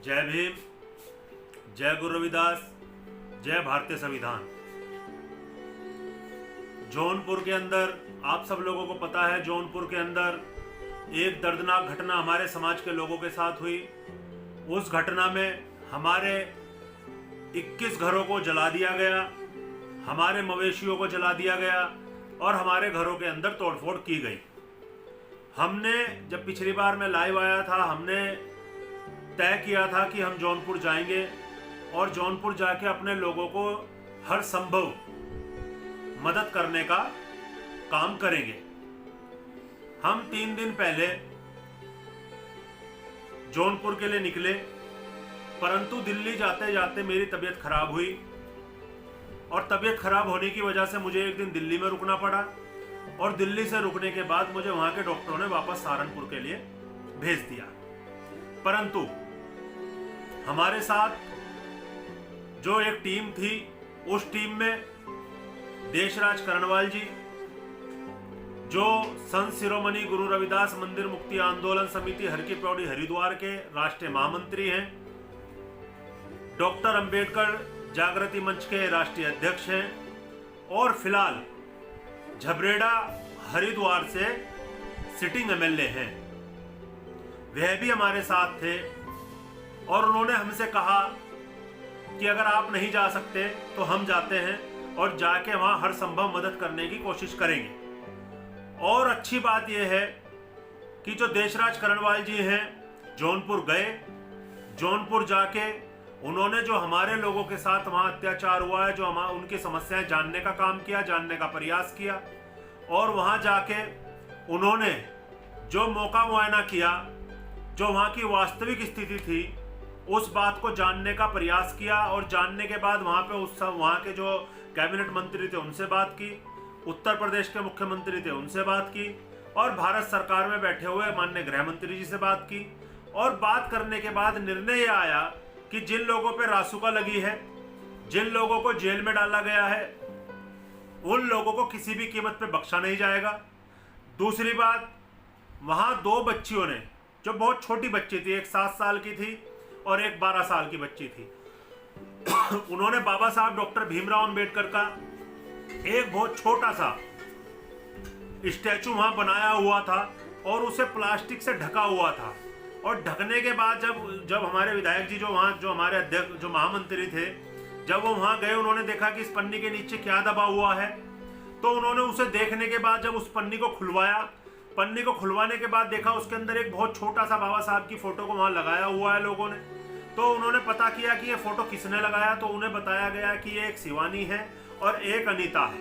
जय भीम, जय गुरु रविदास, जय भारतीय संविधान। जौनपुर के अंदर आप सब लोगों को पता है, जौनपुर के अंदर एक दर्दनाक घटना हमारे समाज के लोगों के साथ हुई। उस घटना में हमारे 21 घरों को जला दिया गया, हमारे मवेशियों को जला दिया गया और हमारे घरों के अंदर तोड़फोड़ की गई। हमने जब पिछली बार मैं लाइव आया था, हमने तय किया था कि हम जौनपुर जाएंगे और जौनपुर जाके अपने लोगों को हर संभव मदद करने का काम करेंगे। हम 3 दिन पहले जौनपुर के लिए निकले, परंतु दिल्ली जाते जाते मेरी तबीयत खराब हुई और तबीयत खराब होने की वजह से मुझे एक दिन दिल्ली में रुकना पड़ा और दिल्ली से रुकने के बाद मुझे वहां के डॉक्टरों ने वापस सहारनपुर के लिए भेज दिया। परंतु हमारे साथ जो एक टीम थी, उस टीम में देशराज करणवाल जी, जो संत शिरोमणि गुरु रविदास मंदिर मुक्ति आंदोलन समिति हर की पौड़ी हरिद्वार के राष्ट्रीय महामंत्री हैं, डॉक्टर अंबेडकर जागृति मंच के राष्ट्रीय अध्यक्ष हैं और फिलहाल झबरेड़ा हरिद्वार से सिटिंग एमएलए हैं, वह भी हमारे साथ थे। और उन्होंने हमसे कहा कि अगर आप नहीं जा सकते तो हम जाते हैं और जाके वहां हर संभव मदद करने की कोशिश करेंगे। और अच्छी बात यह है कि जो देशराज करणवाल जी हैं, जौनपुर गए, जौनपुर जाके उन्होंने जो हमारे लोगों के साथ वहां अत्याचार हुआ है, जो उनकी समस्याएं जानने का काम किया, जानने का प्रयास किया और वहां जाके उन्होंने जो मौका मुआयना किया, जो वहां की वास्तविक स्थिति थी, उस बात को जानने का प्रयास किया और जानने के बाद वहां के जो कैबिनेट मंत्री थे उनसे बात की, उत्तर प्रदेश के मुख्यमंत्री थे उनसे बात की और भारत सरकार में बैठे हुए माननीय गृह मंत्री जी से बात की। और बात करने के बाद निर्णय यह आया कि जिन लोगों पे रासुका लगी है, जिन लोगों को जेल में डाला गया है, उन लोगों को किसी भी कीमत पे बख्शा नहीं जाएगा। दूसरी बात, वहां 2 बच्चियों ने, जो बहुत छोटी बच्ची थी, एक 7 साल की थी और एक 12 साल की बच्ची थी, उन्होंने बाबा साहब डॉक्टर भीमराव अंबेडकर का एक बहुत छोटा सा स्टैचू वहां बनाया हुआ था और उसे प्लास्टिक से ढका हुआ था। और ढकने के बाद जब हमारे विधायक जी, जो हमारे अध्यक्ष, जो महामंत्री थे, जब वो वहां गए, उन्होंने देखा कि इस पन्नी के नीचे क्या दबा हुआ है। तो उन्होंने उसे देखने के बाद जब उस पन्नी को खुलवाया, पन्नी को खुलवाने के बाद देखा उसके अंदर एक बहुत छोटा सा बाबा साहब की फोटो को वहां लगाया हुआ है लोगों ने। तो उन्होंने पता किया कि ये फोटो किसने लगाया, तो उन्हें बताया गया कि ये एक शिवानी है और एक अनीता है।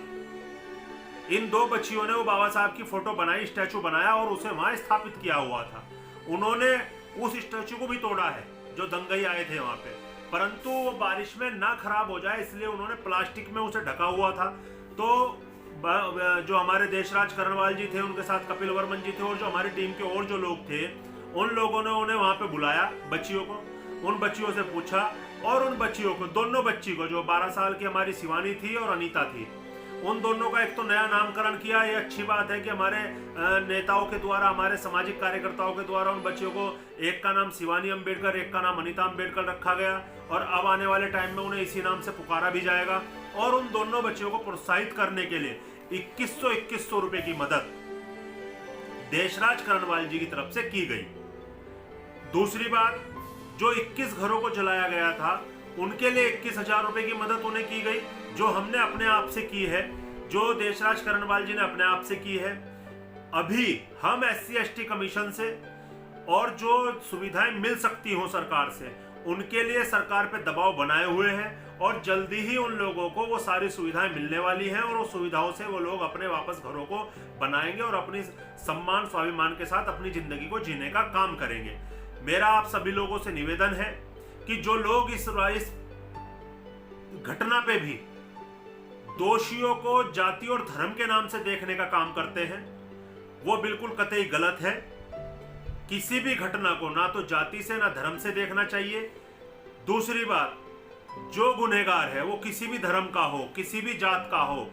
इन 2 बच्चियों ने वो बाबा साहब की फोटो बनाई, स्टैचू बनाया और उसे वहां स्थापित किया हुआ था। उन्होंने उस स्टैचू को भी तोड़ा है, जो दंगई आए थे वहां पे, परंतु वो बारिश में ना खराब हो जाए इसलिए उन्होंने प्लास्टिक में उसे ढका हुआ था। तो जो हमारे देशराज करणवाल जी थे, उनके साथ कपिल वर्मन जी थे और जो हमारी टीम के और जो लोग थे, उन लोगों ने उन्हें वहां पे बुलाया, बच्चियों को, उन बच्चियों से पूछा और उन बच्चियों को, दोनों बच्ची को, जो 12 साल की हमारी शिवानी थी और अनीता थी, उन दोनों का एक तो नया नामकरण किया। ये अच्छी बात है कि हमारे नेताओं के द्वारा, हमारे सामाजिक कार्यकर्ताओं के द्वारा उन बच्चियों को, एक का नाम शिवानी अंबेडकर, एक का नाम अनीता अंबेडकर रखा गया और अब आने वाले टाइम में उन्हें इसी नाम से पुकारा भी जाएगा। और उन दोनों बच्चियों को प्रोत्साहित करने के लिए 2100 रुपए की मदद देशराज करणवाल जी की तरफ से की गई। दूसरी बात, जो 21 घरों को जलाया गया था, उनके लिए 21,000 रुपए की मदद उन्हें की गई, जो हमने अपने आप से की है, जो देशराज करणवाल जी ने अपने आप से की है। अभी हम SC/ST कमीशन से और जो सुविधाएं मिल सकती हो सरकार से, उनके लिए सरकार पे दबाव बनाए हुए हैं और जल्दी ही उन लोगों को वो सारी सुविधाएं मिलने वाली हैं और उस सुविधाओं से वो लोग अपने वापस घरों को बनाएंगे और अपनी सम्मान स्वाभिमान के साथ अपनी जिंदगी को जीने का काम करेंगे। मेरा आप सभी लोगों से निवेदन है कि जो लोग इस घटना पे भी दोषियों को जाति और धर्म के नाम से देखने का काम करते हैं, वो बिल्कुल कतई गलत है। किसी भी घटना को ना तो जाति से ना धर्म से देखना चाहिए। दूसरी बात, जो गुनहगार है वो किसी भी धर्म का हो, किसी भी जात का हो,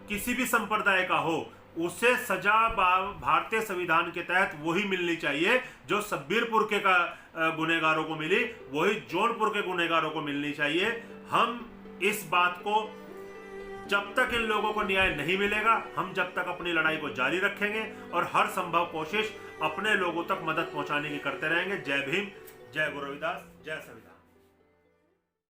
किसी भी संप्रदाय का हो, उसे सजा भारतीय संविधान के तहत वही मिलनी चाहिए जो सब्बीरपुर के गुनहगारों को मिली, वही जौनपुर के गुनहगारों को मिलनी चाहिए। हम इस बात को, जब तक इन लोगों को न्याय नहीं मिलेगा, हम जब तक अपनी लड़ाई को जारी रखेंगे और हर संभव कोशिश अपने लोगों तक मदद पहुंचाने की करते रहेंगे। जय भीम, जय गुरु रविदास, जय संविधान।